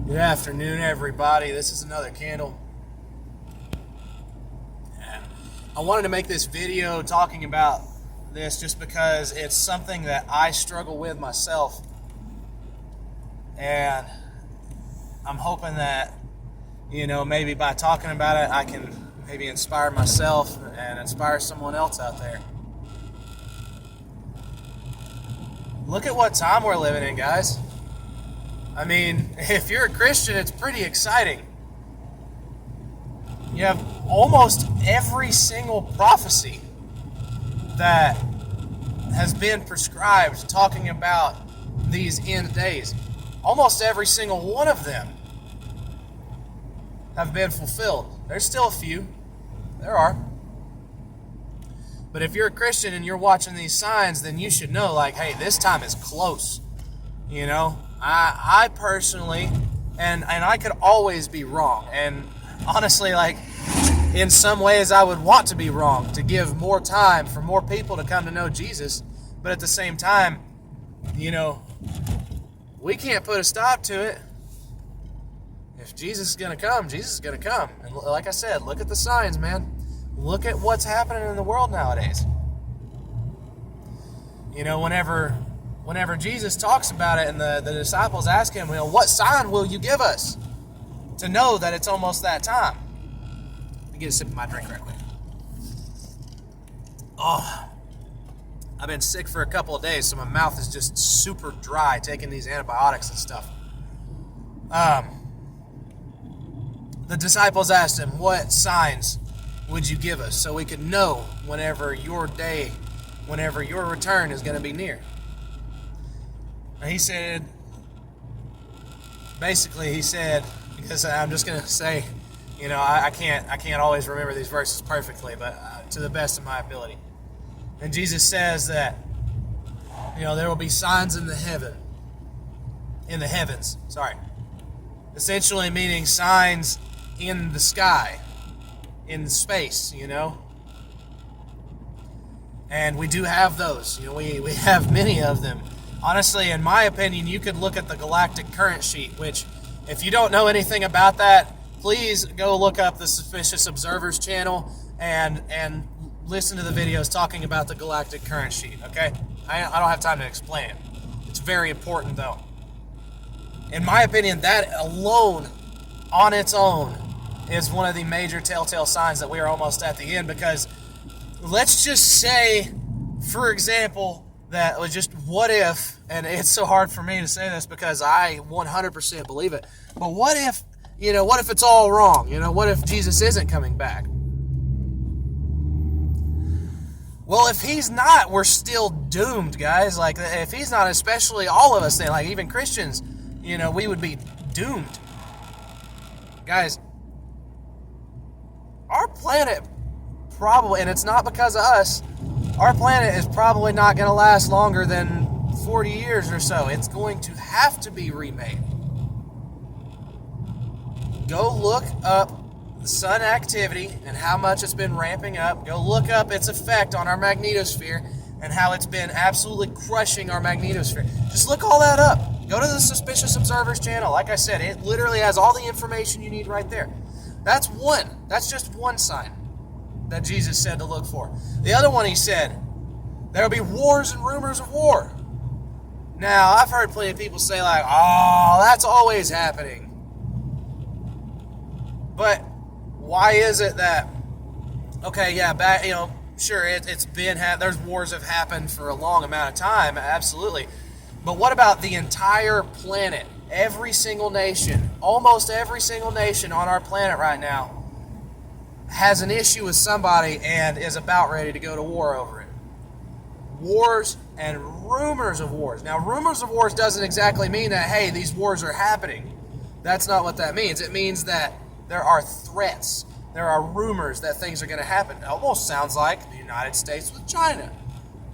Good afternoon, everybody. This is another candle. And I wanted to make this video talking about this just because it's something that I struggle with myself. And I'm hoping that, maybe by talking about it, I can maybe inspire myself and inspire someone else out there. Look at what time we're living in, guys. I mean, if you're a Christian, it's pretty exciting. You have almost every single prophecy that has been prescribed talking about these end days. Almost every single one of them have been fulfilled. There's still a few. There are. But if you're a Christian and you're watching these signs, then you should know, hey, this time is close. I personally, and I could always be wrong. And honestly, in some ways I would want to be wrong, to give more time for more people to come to know Jesus. But at the same time, we can't put a stop to it. If Jesus is going to come, Jesus is going to come. And like I said, look at the signs, man. Look at what's happening in the world nowadays. Whenever Jesus talks about it and the disciples ask him, what sign will you give us to know that it's almost that time? Let me get a sip of my drink right quick. Oh, I've been sick for a couple of days, so my mouth is just super dry taking these antibiotics and stuff. The disciples asked him, what signs would you give us so we could know whenever your return is going to be near? And he said, because I'm just going to say, I can't always remember these verses perfectly, but to the best of my ability. And Jesus says that, there will be signs in the heavens, essentially meaning signs in the sky, in space, And we do have those, we have many of them. Honestly, in my opinion, you could look at the galactic current sheet, which, if you don't know anything about that, please go look up the Suspicious Observers channel and listen to the videos talking about the galactic current sheet, okay? I don't have time to explain it. It's very important, though. In my opinion, that alone, on its own, is one of the major telltale signs that we are almost at the end, because let's just say, for example, that was just what if, and it's so hard for me to say this because I 100% believe it, but what if it's all wrong? What if Jesus isn't coming back? Well, if he's not, we're still doomed, guys. If he's not, especially all of us, then, even Christians, we would be doomed. Guys, our planet probably, and it's not because of us, our planet is probably not going to last longer than 40 years or so. It's going to have to be remade. Go look up the sun activity and how much it's been ramping up. Go look up its effect on our magnetosphere and how it's been absolutely crushing our magnetosphere. Just look all that up. Go to the Suspicious Observers channel. Like I said, it literally has all the information you need right there. That's one. That's just one sign that Jesus said to look for. The other one, he said, there will be wars and rumors of war. Now, I've heard plenty of people say that's always happening. But why is it that, sure, it's been, there's wars have happened for a long amount of time, absolutely. But what about the entire planet? Every single nation, almost every single nation on our planet right now has an issue with somebody and is about ready to go to war over it. Wars and rumors of wars. Now, rumors of wars doesn't exactly mean that, hey, these wars are happening. That's not what that means. It means that there are threats. There are rumors that things are going to happen. It almost sounds like the United States with China.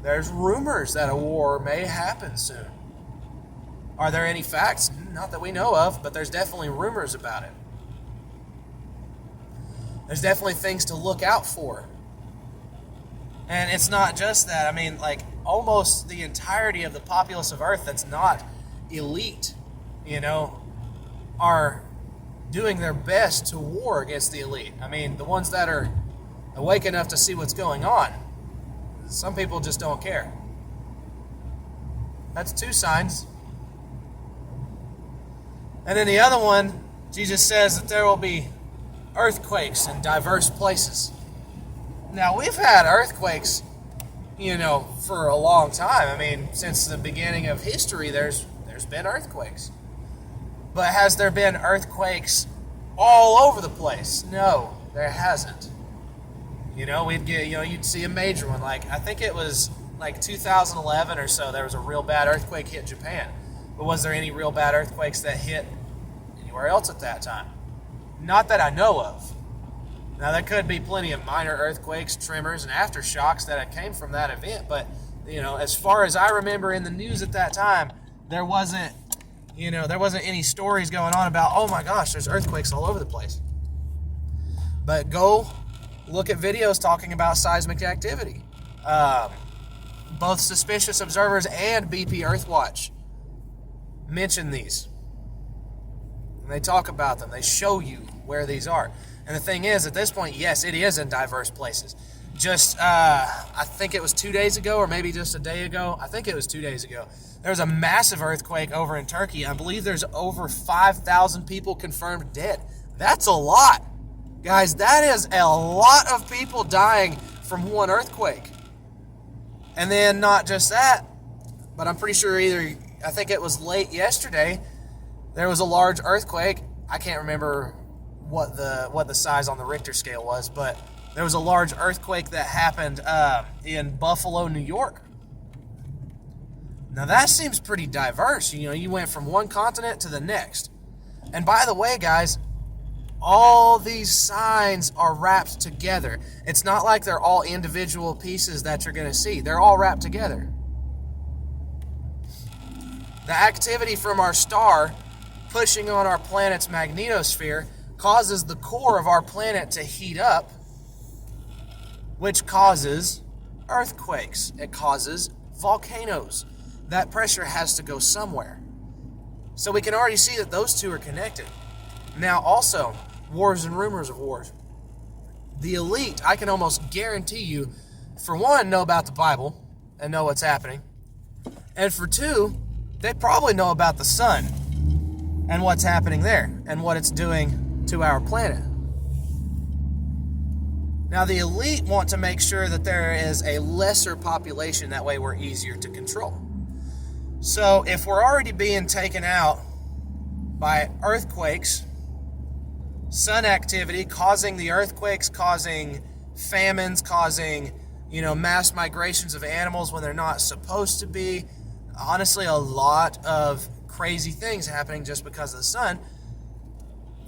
There's rumors that a war may happen soon. Are there any facts? Not that we know of, but there's definitely rumors about it. There's definitely things to look out for. And it's not just that. I mean, almost the entirety of the populace of Earth that's not elite, are doing their best to war against the elite. I mean, the ones that are awake enough to see what's going on. Some people just don't care. That's 2 signs. And then the other one, Jesus says that there will be earthquakes in diverse places. Now, we've had earthquakes, for a long time. I mean, since the beginning of history, there's been earthquakes. But has there been earthquakes all over the place? No, there hasn't. You'd see a major one. Like, I think it was like 2011 or so, there was a real bad earthquake hit Japan. But was there any real bad earthquakes that hit anywhere else at that time? Not that I know of. Now, there could be plenty of minor earthquakes, tremors, and aftershocks that came from that event. But, as far as I remember in the news at that time, there wasn't any stories going on about, oh my gosh, there's earthquakes all over the place. But go look at videos talking about seismic activity. Both Suspicious Observers and BP Earthwatch mention these. And they talk about them. They show you where these are. And the thing is, at this point, yes, it is in diverse places. Just, I think it was 2 days ago, or maybe just a day ago. I think it was 2 days ago. There was a massive earthquake over in Turkey. I believe there's over 5,000 people confirmed dead. That's a lot. Guys, that is a lot of people dying from one earthquake. And then not just that, but I'm pretty sure I think it was late yesterday, there was a large earthquake. I can't remember what the size on the Richter scale was, but there was a large earthquake that happened in Buffalo, New York. Now that seems pretty diverse. You went from one continent to the next. And by the way, guys, all these signs are wrapped together. It's not like they're all individual pieces that you're going to see. They're all wrapped together. The activity from our star pushing on our planet's magnetosphere causes the core of our planet to heat up, which causes earthquakes. It causes volcanoes. That pressure has to go somewhere. So we can already see that those two are connected. Now also, wars and rumors of wars. The elite, I can almost guarantee you, for one, know about the Bible and know what's happening. And for two, they probably know about the sun and what's happening there and what it's doing to our planet. Now, the elite want to make sure that there is a lesser population. That way we're easier to control. So if we're already being taken out by earthquakes, sun activity causing the earthquakes, causing famines, causing, mass migrations of animals when they're not supposed to be. Honestly, a lot of crazy things happening just because of the sun.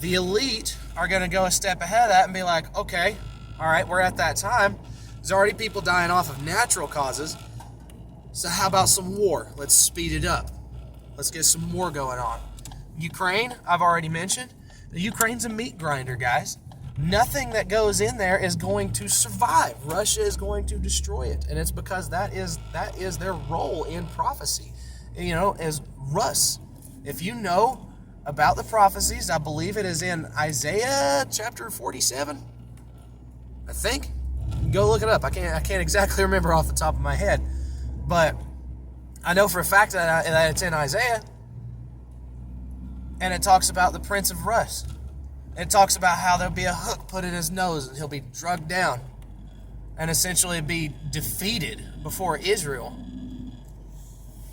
The elite are going to go a step ahead of that and be like, okay, all right, we're at that time. There's already people dying off of natural causes. So how about some war? Let's speed it up. Let's get some war going on. Ukraine, I've already mentioned. Ukraine's a meat grinder, guys. Nothing that goes in there is going to survive. Russia is going to destroy it. And it's because that is their role in prophecy. As Russ. If you know about the prophecies, I believe it is in Isaiah chapter 47. I think. Go look it up. I can't exactly remember off the top of my head. But I know for a fact that it's in Isaiah. And it talks about the Prince of Rust. It talks about how there'll be a hook put in his nose and he'll be drugged down and essentially be defeated before Israel.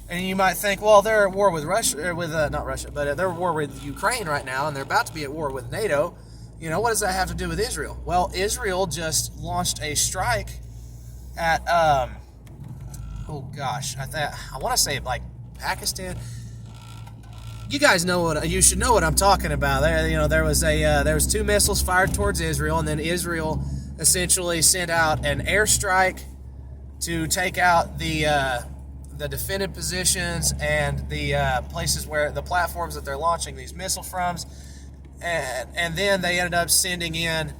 And you might think, well, they're at war with Russia, or not Russia, but they're at war with Ukraine right now, and they're about to be at war with NATO. What does that have to do with Israel? Well, Israel just launched a strike at, I want to say like Pakistan. You guys you should know what I'm talking about. There was 2 missiles fired towards Israel, and then Israel essentially sent out an airstrike to take out the defended positions and the places where the platforms that they're launching these missile from, and then they ended up sending in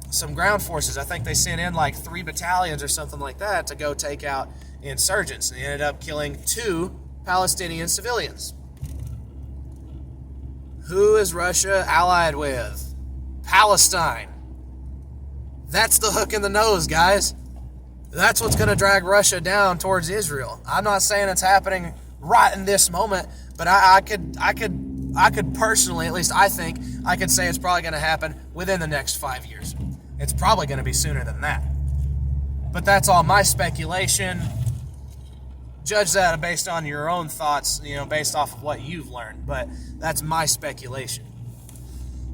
some ground forces. I think they sent in like 3 battalions or something like that to go take out insurgents, and they ended up killing 2 Palestinian civilians. Who is Russia allied with? Palestine. That's the hook in the nose, guys. That's what's going to drag Russia down towards Israel. I'm not saying it's happening right in this moment, but I could personally, at least I think, I could say it's probably going to happen within the next 5 years. It's probably going to be sooner than that. But that's all my speculation. Judge that based on your own thoughts, based off of what you've learned. But that's my speculation.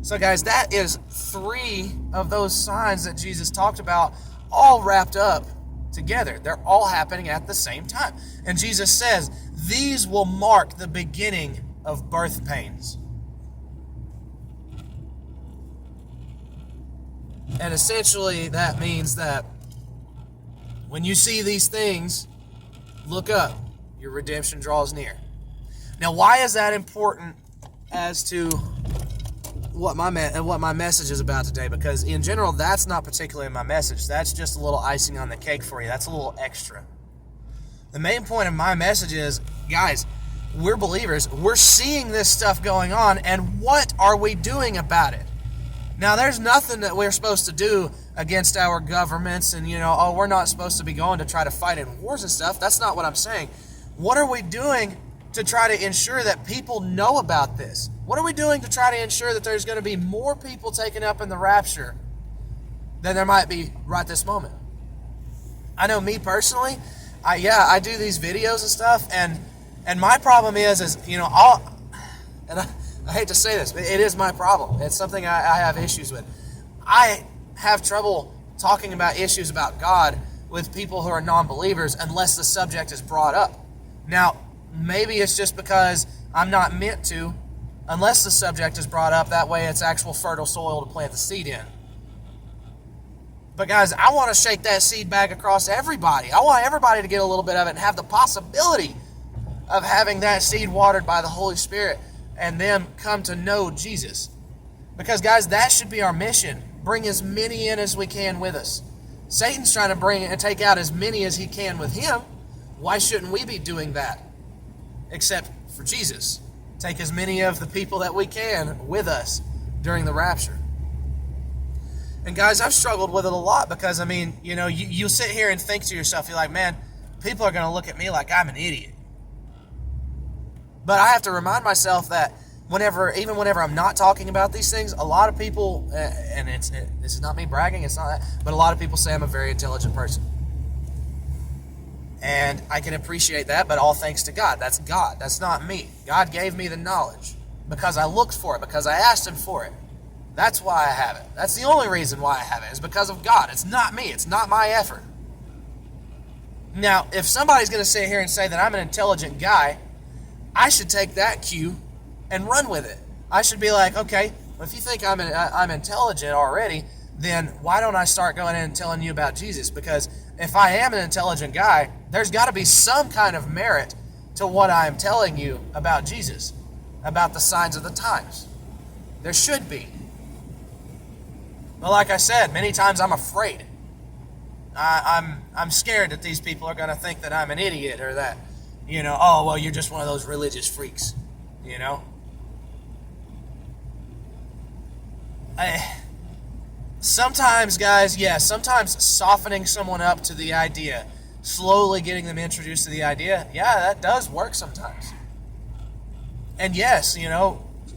So guys, that is 3 of those signs that Jesus talked about, all wrapped up together. They're all happening at the same time. And Jesus says, these will mark the beginning of birth pains. And essentially that means that when you see these things, look up. Your redemption draws near. Now, why is that important as to what my message is about today? Because in general, that's not particularly my message. That's just a little icing on the cake for you. That's a little extra. The main point of my message is, guys, we're believers. We're seeing this stuff going on, and what are we doing about it? Now, there's nothing that we're supposed to do against our governments and, we're not supposed to be going to try to fight in wars and stuff. That's not what I'm saying. What are we doing to try to ensure that people know about this? What are we doing to try to ensure that there's going to be more people taken up in the rapture than there might be right this moment? I know me personally, I do these videos and stuff, and my problem is I hate to say this, but it is my problem. It's something I have issues with. I have trouble talking about issues about God with people who are non-believers unless the subject is brought up. Now, maybe it's just because I'm not meant to, unless the subject is brought up. That way it's actual fertile soil to plant the seed in. But guys, I want to shake that seed back across everybody. I want everybody to get a little bit of it and have the possibility of having that seed watered by the Holy Spirit and them come to know Jesus. Because guys, that should be our mission. Bring as many in as we can with us. Satan's trying to bring and take out as many as he can with him. Why shouldn't we be doing that? Except for Jesus. Take as many of the people that we can with us during the rapture. And guys, I've struggled with it a lot because, you sit here and think to yourself, you're like, man, people are going to look at me like I'm an idiot. But I have to remind myself that even whenever I'm not talking about these things, a lot of people, and this is not me bragging, it's not that, but a lot of people say I'm a very intelligent person. And I can appreciate that, but all thanks to God. That's God. That's not me. God gave me the knowledge because I looked for it, because I asked Him for it. That's why I have it. That's the only reason why I have it, is because of God. It's not me. It's not my effort. Now, if somebody's going to sit here and say that I'm an intelligent guy, I should take that cue and run with it. I should be like, okay, well, if you think I'm intelligent already, then why don't I start going in and telling you about Jesus? Because if I am an intelligent guy, there's got to be some kind of merit to what I'm telling you about Jesus, about the signs of the times. There should be. But like I said, many times I'm afraid. I'm scared that these people are going to think that I'm an idiot, or that, oh, well, you're just one of those religious freaks, Sometimes, guys, sometimes softening someone up to the idea, slowly getting them introduced to the idea, that does work sometimes. And yes,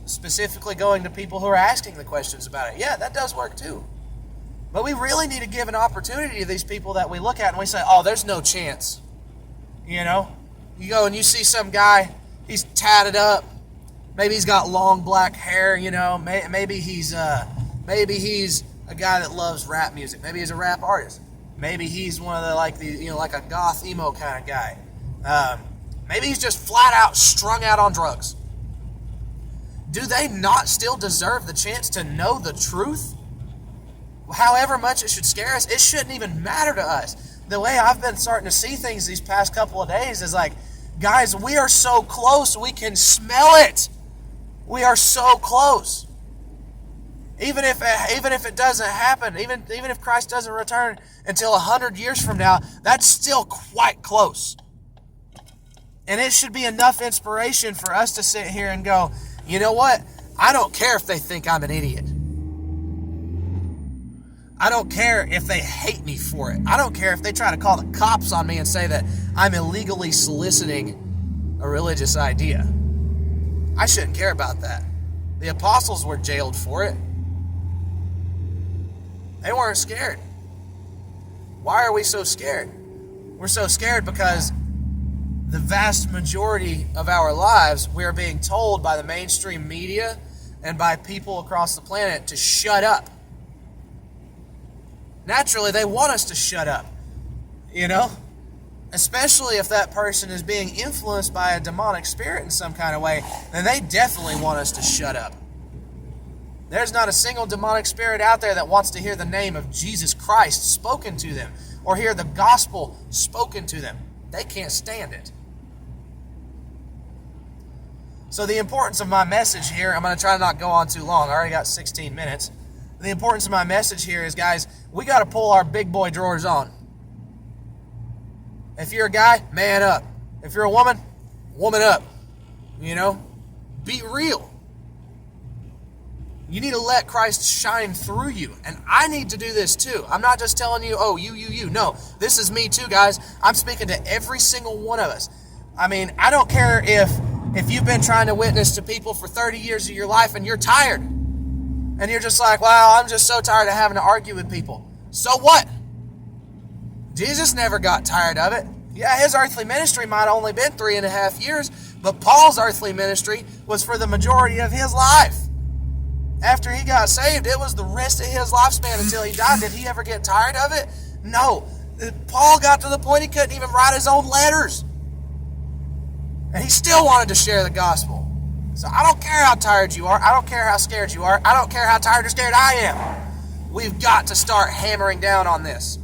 specifically going to people who are asking the questions about it, that does work too. But we really need to give an opportunity to these people that we look at and we say, oh, there's no chance. You go and you see some guy, he's tatted up, maybe he's got long black hair, maybe he's a guy that loves rap music. Maybe he's a rap artist. Maybe he's one of the like a goth emo kind of guy. Maybe he's just flat out strung out on drugs. Do they not still deserve the chance to know the truth? However much it should scare us, it shouldn't even matter to us. The way I've been starting to see things these past couple of days is like, guys, we are so close, we can smell it. We are so close. Even if it doesn't happen, even if Christ doesn't return until 100 years from now, that's still quite close. And it should be enough inspiration for us to sit here and go, you know what? I don't care if they think I'm an idiot. I don't care if they hate me for it. I don't care if they try to call the cops on me and say that I'm illegally soliciting a religious idea. I shouldn't care about that. The apostles were jailed for it. They weren't scared. Why are we so scared? We're so scared because the vast majority of our lives, we are being told by the mainstream media and by people across the planet to shut up. Naturally, they want us to shut up, especially if that person is being influenced by a demonic spirit in some kind of way, then they definitely want us to shut up. There's not a single demonic spirit out there that wants to hear the name of Jesus Christ spoken to them or hear the gospel spoken to them. They can't stand it. So the importance of my message here, I'm going to try to not go on too long. I already got 16 minutes. The importance of my message here is, guys, we got to pull our big boy drawers on. If you're a guy, man up. If you're a woman, woman up. Be real. You need to let Christ shine through you. And I need to do this too. I'm not just telling you, oh, you. No, this is me too, guys. I'm speaking to every single one of us. I mean, I don't care if you've been trying to witness to people for 30 years of your life and you're tired. And you're just like, wow, I'm just so tired of having to argue with people. So what? Jesus never got tired of it. Yeah, his earthly ministry might have only been 3.5 years, but Paul's earthly ministry was for the majority of his life. After he got saved, it was the rest of his lifespan until he died. Did he ever get tired of it? No. Paul got to the point he couldn't even write his own letters. And he still wanted to share the gospel. So I don't care how tired you are. I don't care how scared you are. I don't care how tired or scared I am. We've got to start hammering down on this.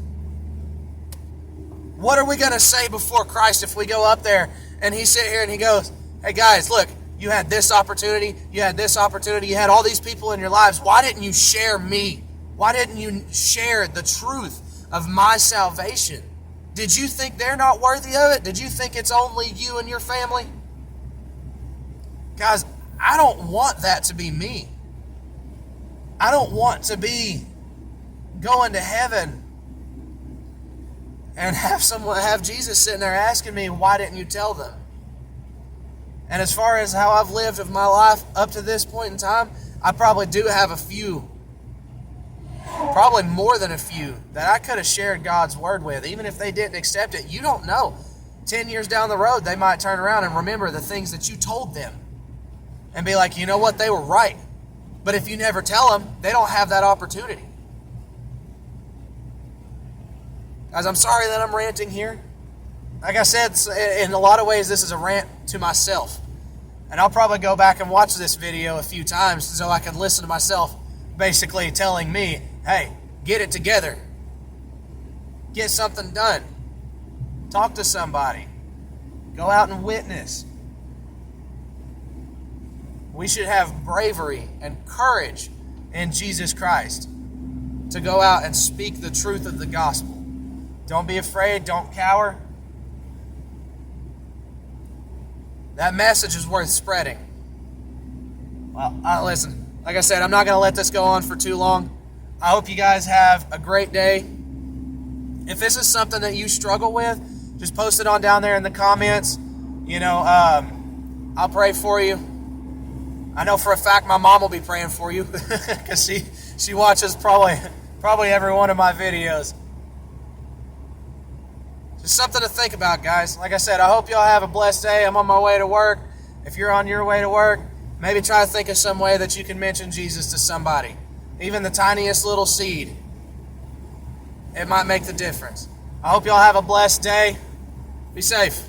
What are we going to say before Christ if we go up there and he sit here and he goes, hey guys, look, you had this opportunity, you had this opportunity, you had all these people in your lives. Why didn't you share me? Why didn't you share the truth of my salvation? Did you think they're not worthy of it? Did you think it's only you and your family? Guys, I don't want that to be me. I don't want to be going to heaven and have Jesus sitting there asking me, why didn't you tell them? And as far as how I've lived of my life up to this point in time, I probably do have a few, probably more than a few, that I could have shared God's word with. Even if they didn't accept it, you don't know. 10 years down the road, they might turn around and remember the things that you told them and be like, you know what, they were right. But if you never tell them, they don't have that opportunity. Guys, I'm sorry that I'm ranting here. Like I said, in a lot of ways, this is a rant to myself. And I'll probably go back and watch this video a few times so I can listen to myself basically telling me, hey, get it together. Get something done. Talk to somebody. Go out and witness. We should have bravery and courage in Jesus Christ to go out and speak the truth of the gospel. Don't be afraid. Don't cower. That message is worth spreading. Well, listen, like I said, I'm not going to let this go on for too long. I hope you guys have a great day. If this is something that you struggle with, just post it on down there in the comments. I'll pray for you. I know for a fact my mom will be praying for you because she watches probably every one of my videos. Just something to think about, guys. Like I said, I hope y'all have a blessed day. I'm on my way to work. If you're on your way to work, maybe try to think of some way that you can mention Jesus to somebody. Even the tiniest little seed. It might make the difference. I hope y'all have a blessed day. Be safe.